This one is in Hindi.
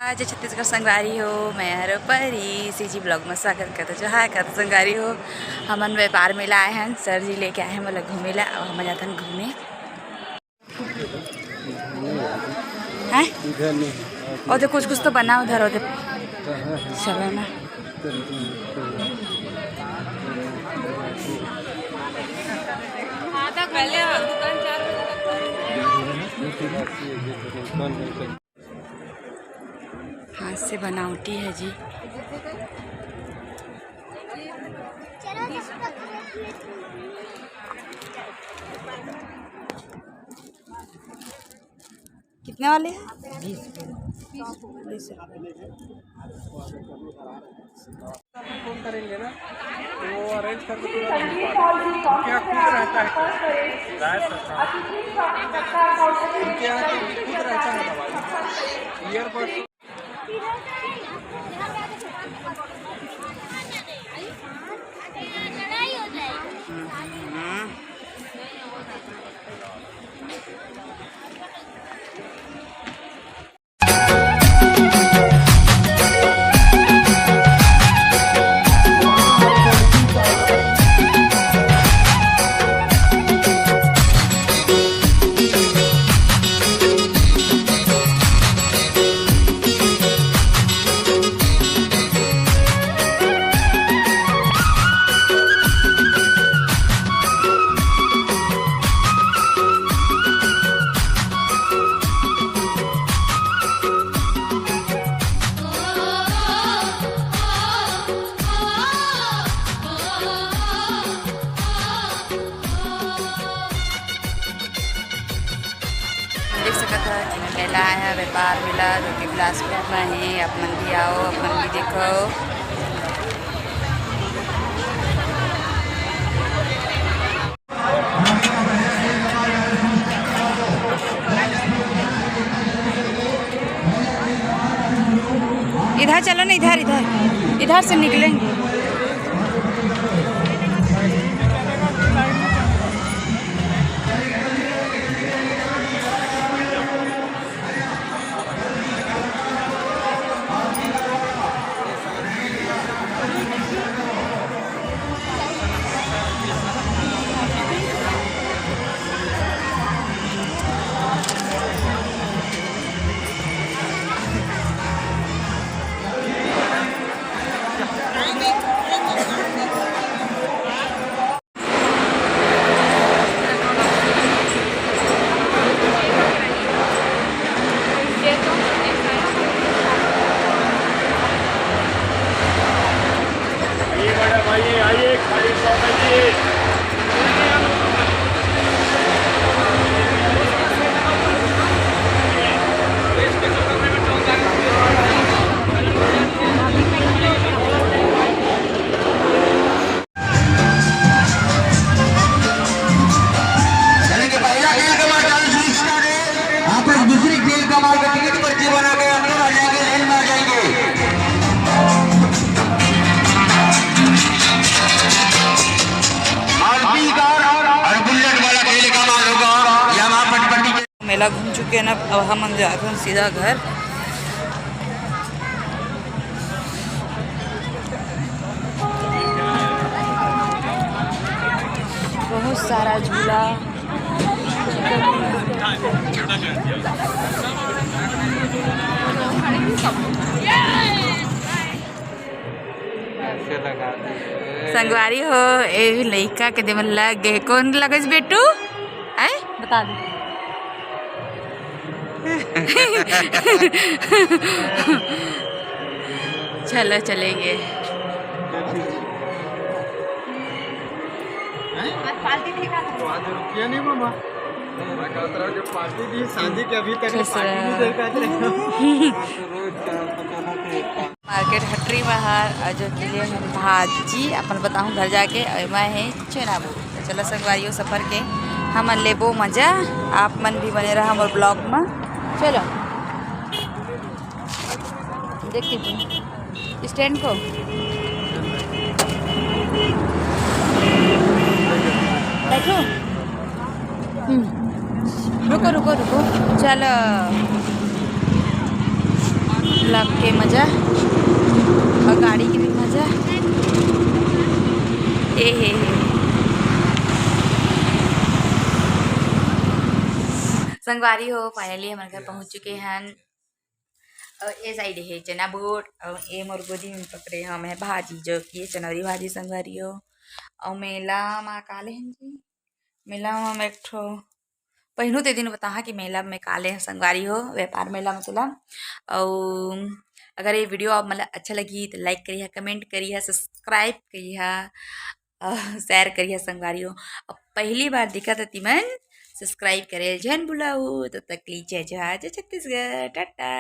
आज छत्तीसगढ़ संगवारी हो मैं हर परी सीजी ब्लॉग में स्वागत करते जो है करते संगवारी हो हमन व्यापार मेला आए हैं। सर जी लेके आए हैं मतलब घूमे ला और हम जाते हैं घूमे हैं और तो कुछ तो बना उधर उधर चलो ना। हाथ से बनावटी है जी। कितने वाले हैं? 20 फोन करेंगे ना तो वो अरेंज करके क्या खुद रहता है उनके यहाँ तो खुद रहता है दवाई ईयरबड देख सकता था कि मेला है व्यापार मेला जो कि बिलासपुर में है। अपन भी आओ अपन भी देखो। इधर चलो ना इधर इधर इधर से निकलेंगे। मेला घूम चुके हैं ना। अब हम जाते हैं सीधा घर। बहुत सारा झूला संगवारी हो ए लड़का के देवन लग गए। कौन लगे बेटू है बता दे। चलो चलेंगे। रुकिया नहीं मामा पार्टी दी शादी के अभी तक मार्केट हटरी बाहर जो के लिए हम भाजी अपन बताऊँ घर जाके मैं है चुनाबू। चलो संगवारियों सफ़र के हम लेबो मजा। आप मन भी बने रहा हमारे ब्लॉग में। चलो देखते स्टैंड को बैठो। रुको रुको रुको चलो ब्लॉग के मज़ा और गाड़ी की भी मज़ा। हे संगवारी हो फाइनली हमारे घर पहुंच चुके हैं। और ये साइड है चना बोट और ये मोर गोदी में पकड़े हम है भाजी जो कि चनौरी भाजी संगवारी हो। और मेला में काले हैं जी, मेला में एक ठो पहिनू ते दिन बता कि मेला में काले संगवारी हो व्यापार मेला मतलब। और अगर ये वीडियो आप मतलब अच्छा लगी तो लाइक करिए, कमेंट करिए, सब्सक्राइब करिए, शेयर करिए संगवारी हो। और पहली बार दिखा था तिमन सब्सक्राइब करे जन बुलाऊ तो तक लीजिए जहाज छत्तीसगढ़ टाटा।